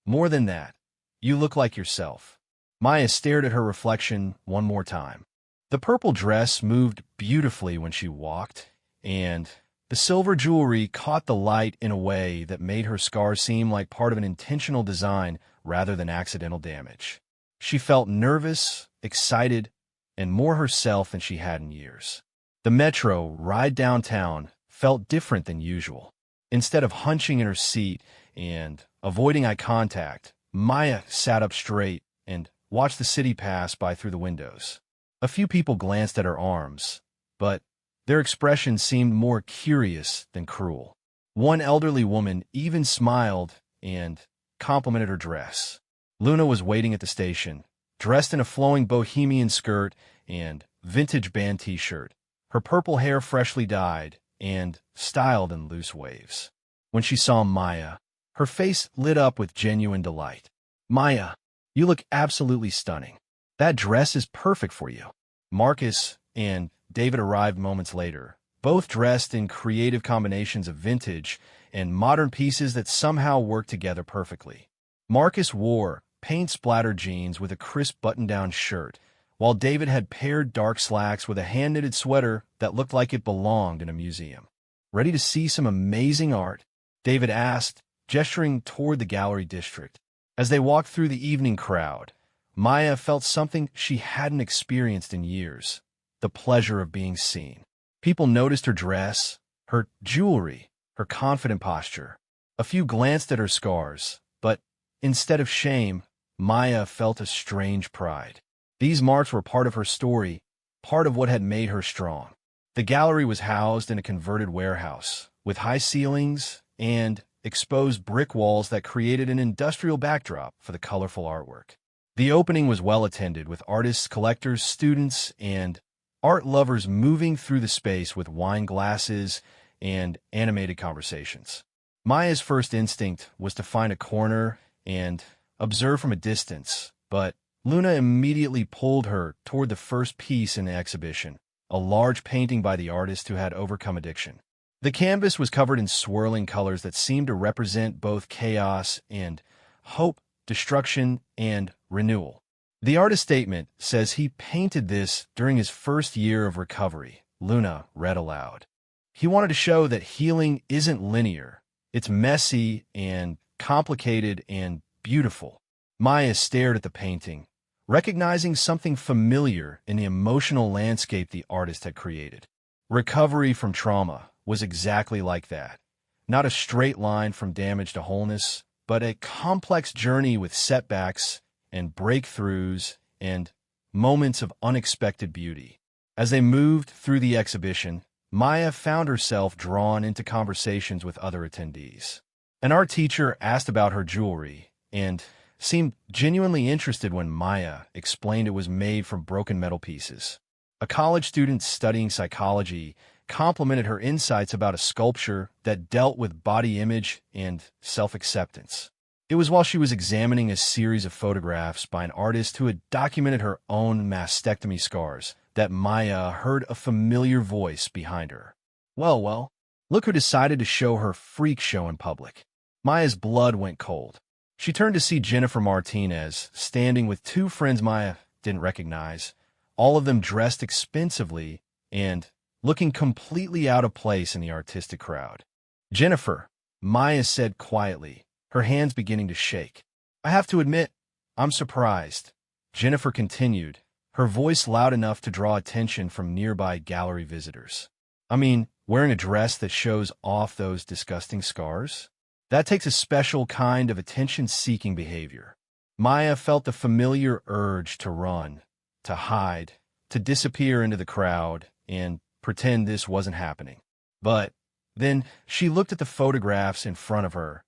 more than that, you look like yourself." Maya stared at her reflection one more time. The purple dress moved beautifully when she walked, and the silver jewelry caught the light in a way that made her scars seem like part of an intentional design rather than accidental damage. She felt nervous, excited, and more herself than she had in years. The metro ride downtown felt different than usual. Instead of hunching in her seat and avoiding eye contact, Maya sat up straight and watched the city pass by through the windows. A few people glanced at her arms, but their expressions seemed more curious than cruel. One elderly woman even smiled and complimented her dress. Luna was waiting at the station, dressed in a flowing bohemian skirt and vintage band t-shirt, her purple hair freshly dyed and styled in loose waves. When she saw Maya, her face lit up with genuine delight. "Maya, you look absolutely stunning. That dress is perfect for you." Marcus and David arrived moments later, both dressed in creative combinations of vintage and modern pieces that somehow worked together perfectly. Marcus wore paint-splattered jeans with a crisp button-down shirt, while David had paired dark slacks with a hand-knitted sweater that looked like it belonged in a museum. "Ready to see some amazing art?" David asked, gesturing toward the gallery district. As they walked through the evening crowd, Maya felt something she hadn't experienced in years: the pleasure of being seen. People noticed her dress, her jewelry, her confident posture. A few glanced at her scars, but instead of shame, Maya felt a strange pride. These marks were part of her story, part of what had made her strong. The gallery was housed in a converted warehouse, with high ceilings and exposed brick walls that created an industrial backdrop for the colorful artwork. The opening was well attended, with artists, collectors, students, and art lovers moving through the space with wine glasses and animated conversations. Maya's first instinct was to find a corner and observe from a distance, but Luna immediately pulled her toward the first piece in the exhibition, a large painting by the artist who had overcome addiction. The canvas was covered in swirling colors that seemed to represent both chaos and hope, destruction and renewal. The artist's statement says he painted this during his first year of recovery, Luna read aloud. He wanted to show that healing isn't linear. It's messy and complicated and beautiful. Maya stared at the painting, recognizing something familiar in the emotional landscape the artist had created. Recovery from trauma was exactly like that. Not a straight line from damage to wholeness, but a complex journey with setbacks and breakthroughs and moments of unexpected beauty. As they moved through the exhibition, Maya found herself drawn into conversations with other attendees. An art teacher asked about her jewelry and seemed genuinely interested when Maya explained it was made from broken metal pieces. A college student studying psychology complimented her insights about a sculpture that dealt with body image and self-acceptance. It was while she was examining a series of photographs by an artist who had documented her own mastectomy scars that Maya heard a familiar voice behind her. Well, look who decided to show her freak show in public. Maya's blood went cold. She turned to see Jennifer Martinez, standing with two friends Maya didn't recognize, all of them dressed expensively and looking completely out of place in the artistic crowd. Jennifer, Maya said quietly, her hands beginning to shake. I have to admit, I'm surprised. Jennifer continued, her voice loud enough to draw attention from nearby gallery visitors. I mean, wearing a dress that shows off those disgusting scars? That takes a special kind of attention-seeking behavior. Maya felt the familiar urge to run, to hide, to disappear into the crowd, and pretend this wasn't happening. But then she looked at the photographs in front of her,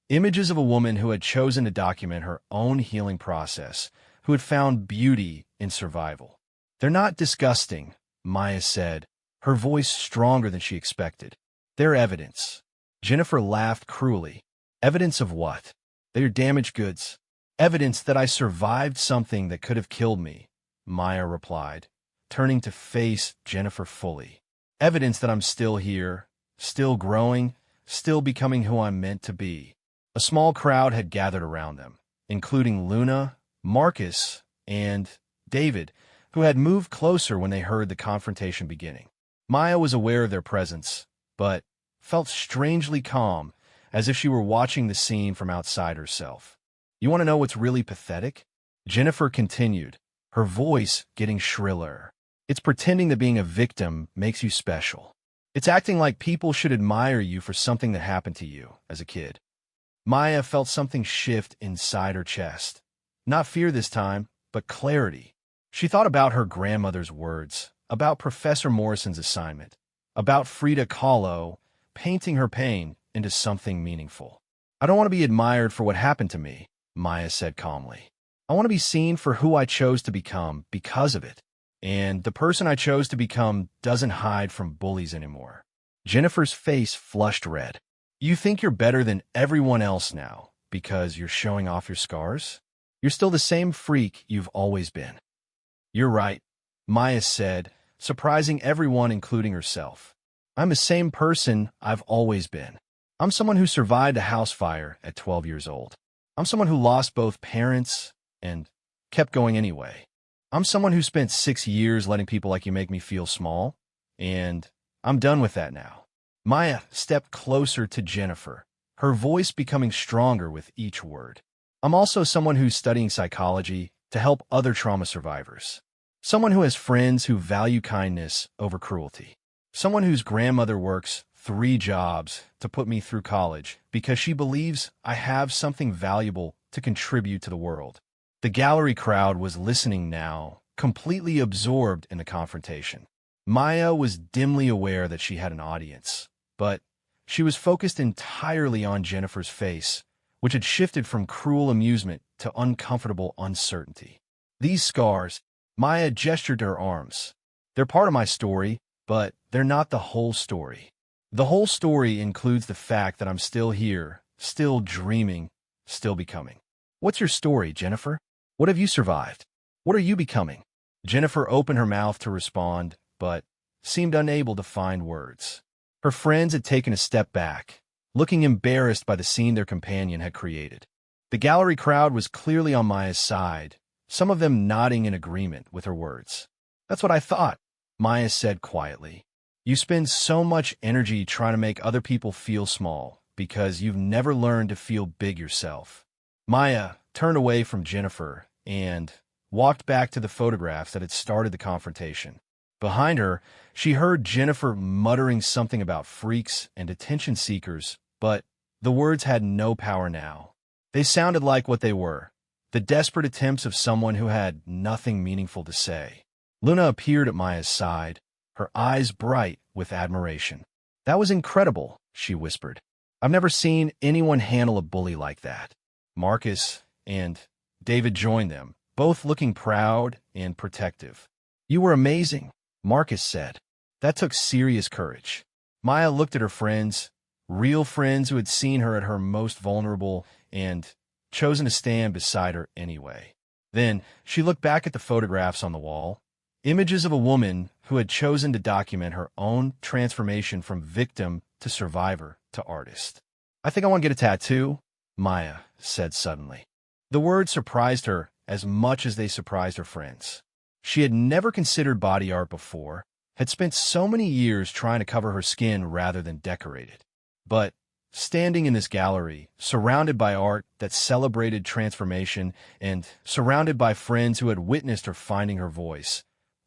images of a woman who had chosen to document her own healing process, who had found beauty in survival. They're not disgusting, Maya said, her voice stronger than she expected. They're evidence. Jennifer laughed cruelly. Evidence of what? They're damaged goods. Evidence that I survived something that could have killed me, Maya replied, turning to face Jennifer fully. Evidence that I'm still here, still growing, still becoming who I'm meant to be. A small crowd had gathered around them, including Luna, Marcus, and David, who had moved closer when they heard the confrontation beginning. Maya was aware of their presence, but felt strangely calm, as if she were watching the scene from outside herself. You want to know what's really pathetic? Jennifer continued, her voice getting shriller. It's pretending that being a victim makes you special. It's acting like people should admire you for something that happened to you as a kid. Maya felt something shift inside her chest. Not fear this time, but clarity. She thought about her grandmother's words, about Professor Morrison's assignment, about Frida Kahlo painting her pain into something meaningful. I don't want to be admired for what happened to me, Maya said calmly. I want to be seen for who I chose to become because of it. And the person I chose to become doesn't hide from bullies anymore. Jennifer's face flushed red. You think you're better than everyone else now because you're showing off your scars? You're still the same freak you've always been. You're right, Maya said, surprising everyone including herself. I'm the same person I've always been. I'm someone who survived a house fire at 12 years old. I'm someone who lost both parents and kept going anyway. I'm someone who spent 6 years letting people like you make me feel small, and I'm done with that now. Maya stepped closer to Jennifer, her voice becoming stronger with each word. I'm also someone who's studying psychology to help other trauma survivors. Someone who has friends who value kindness over cruelty. Someone whose grandmother works 3 jobs to put me through college because she believes I have something valuable to contribute to the world. The gallery crowd was listening now, completely absorbed in the confrontation. Maya was dimly aware that she had an audience, but she was focused entirely on Jennifer's face, which had shifted from cruel amusement to uncomfortable uncertainty. These scars, Maya gestured to her arms. They're part of my story, but they're not the whole story. The whole story includes the fact that I'm still here, still dreaming, still becoming. What's your story, Jennifer? What have you survived? What are you becoming? Jennifer opened her mouth to respond, but seemed unable to find words. Her friends had taken a step back, looking embarrassed by the scene their companion had created. The gallery crowd was clearly on Maya's side, some of them nodding in agreement with her words. That's what I thought, Maya said quietly. You spend so much energy trying to make other people feel small because you've never learned to feel big yourself. Maya turned away from Jennifer and walked back to the photographs that had started the confrontation. Behind her, she heard Jennifer muttering something about freaks and attention seekers, but the words had no power now. They sounded like what they were, the desperate attempts of someone who had nothing meaningful to say. Luna appeared at Maya's side, her eyes bright with admiration. That was incredible, she whispered. I've never seen anyone handle a bully like that. Marcus and David joined them, both looking proud and protective. You were amazing, Marcus said. That took serious courage. Maya looked at her friends, real friends who had seen her at her most vulnerable and chosen to stand beside her anyway. Then she looked back at the photographs on the wall, images of a woman who had chosen to document her own transformation from victim to survivor to artist. "I think I want to get a tattoo," Maya said suddenly. The words surprised her as much as they surprised her friends. She had never considered body art before, had spent so many years trying to cover her skin rather than decorate it. But standing in this gallery, surrounded by art that celebrated transformation and surrounded by friends who had witnessed her finding her voice,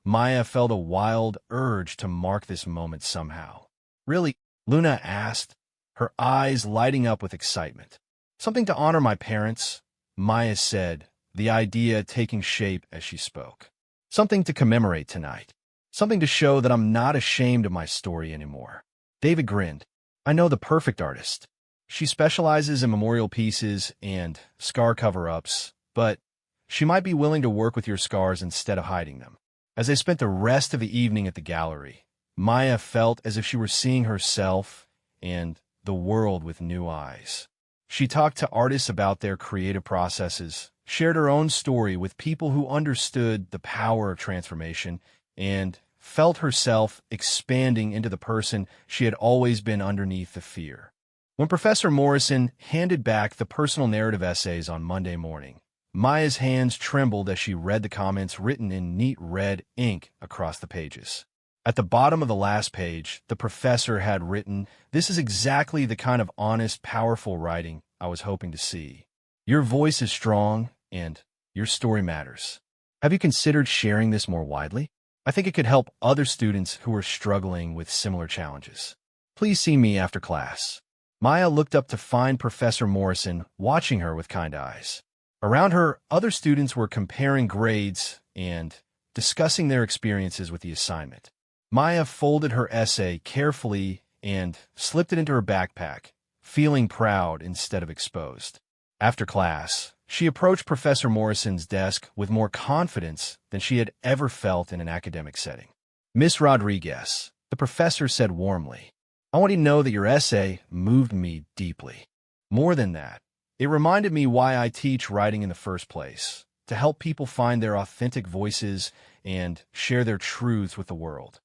Maya felt a wild urge to mark this moment somehow. "Really?" Luna asked, her eyes lighting up with excitement. "Something to honor my parents," Maya said, the idea taking shape as she spoke. "Something to commemorate tonight. Something to show that I'm not ashamed of my story anymore." David grinned. "I know the perfect artist. She specializes in memorial pieces and scar cover-ups, but she might be willing to work with your scars instead of hiding them." As they spent the rest of the evening at the gallery, Maya felt as if she were seeing herself and the world with new eyes. She talked to artists about their creative processes, shared her own story with people who understood the power of transformation, and felt herself expanding into the person she had always been underneath the fear. When Professor Morrison handed back the personal narrative essays on Monday morning, Maya's hands trembled as she read the comments written in neat red ink across the pages. At the bottom of the last page, the professor had written, "This is exactly the kind of honest, powerful writing I was hoping to see. Your voice is strong, and your story matters. Have you considered sharing this more widely? I think it could help other students who are struggling with similar challenges. Please see me after class." Maya looked up to find Professor Morrison watching her with kind eyes. Around her, other students were comparing grades and discussing their experiences with the assignment. Maya folded her essay carefully and slipped it into her backpack, feeling proud instead of exposed. After class, she approached Professor Morrison's desk with more confidence than she had ever felt in an academic setting. "Miss Rodriguez," the professor said warmly, "I want you to know that your essay moved me deeply. More than that, it reminded me why I teach writing in the first place, to help people find their authentic voices and share their truths with the world."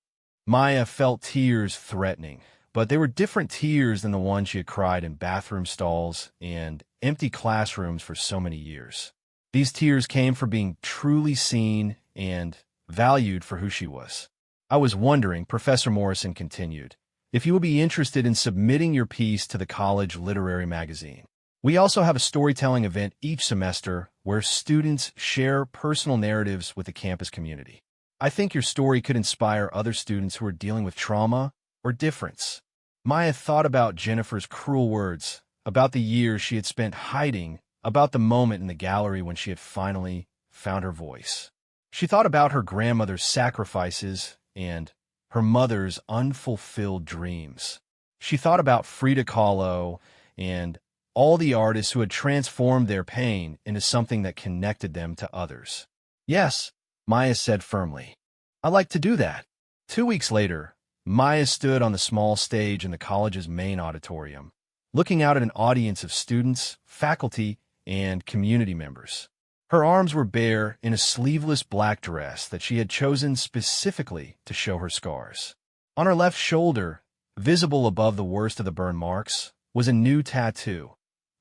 Maya felt tears threatening, but they were different tears than the ones she had cried in bathroom stalls and empty classrooms for so many years. These tears came from being truly seen and valued for who she was. "I was wondering," Professor Morrison continued, "if you would be interested in submitting your piece to the college literary magazine. We also have a storytelling event each semester where students share personal narratives with the campus community. I think your story could inspire other students who are dealing with trauma or difference." Maya thought about Jennifer's cruel words, about the years she had spent hiding, about the moment in the gallery when she had finally found her voice. She thought about her grandmother's sacrifices and her mother's unfulfilled dreams. She thought about Frida Kahlo and all the artists who had transformed their pain into something that connected them to others. "Yes," Maya said firmly, "I like to do that." 2 weeks later, Maya stood on the small stage in the college's main auditorium, looking out at an audience of students, faculty, and community members. Her arms were bare in a sleeveless black dress that she had chosen specifically to show her scars. On her left shoulder, visible above the worst of the burn marks, was a new tattoo,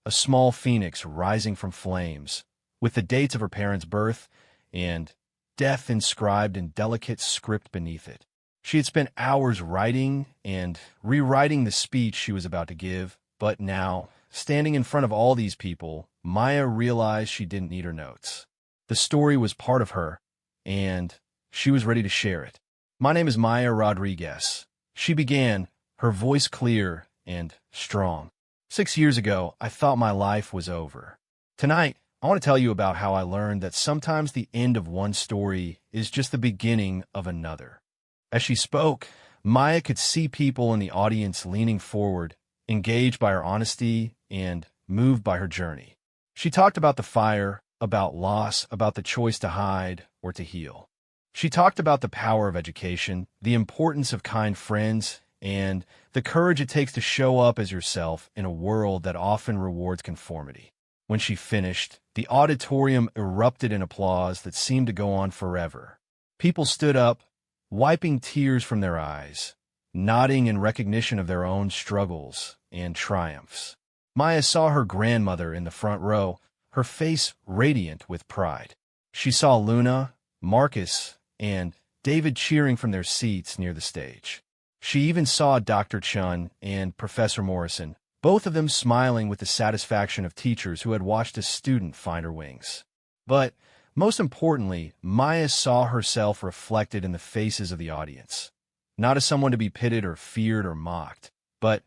a small phoenix rising from flames, with the dates of her parents' birth and death inscribed in delicate script beneath it. She had spent hours writing and rewriting the speech she was about to give, but now, standing in front of all these people, Maya realized she didn't need her notes. The story was part of her, and she was ready to share it. "My name is Maya Rodriguez," she began, her voice clear and strong. 6 years ago, I thought my life was over. Tonight, I want to tell you about how I learned that sometimes the end of one story is just the beginning of another." As she spoke, Maya could see people in the audience leaning forward, engaged by her honesty and moved by her journey. She talked about the fire, about loss, about the choice to hide or to heal. She talked about the power of education, the importance of kind friends, and the courage it takes to show up as yourself in a world that often rewards conformity. When she finished, the auditorium erupted in applause that seemed to go on forever. People stood up, wiping tears from their eyes, nodding in recognition of their own struggles and triumphs. Maya saw her grandmother in the front row, her face radiant with pride. She saw Luna, Marcus, and David cheering from their seats near the stage. She even saw Dr. Chun and Professor Morrison, both of them smiling with the satisfaction of teachers who had watched a student find her wings. But most importantly, Maya saw herself reflected in the faces of the audience, not as someone to be pitied or feared or mocked, but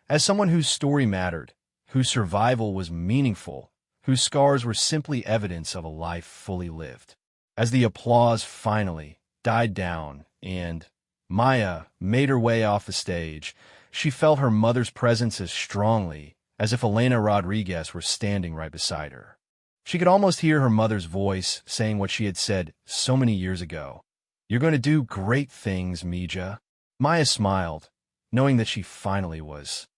as someone whose story mattered, whose survival was meaningful, whose scars were simply evidence of a life fully lived. As the applause finally died down and Maya made her way off the stage, she felt her mother's presence as strongly as if Elena Rodriguez were standing right beside her. She could almost hear her mother's voice saying what she had said so many years ago. "You're going to do great things, Mija." Maya smiled, knowing that she finally was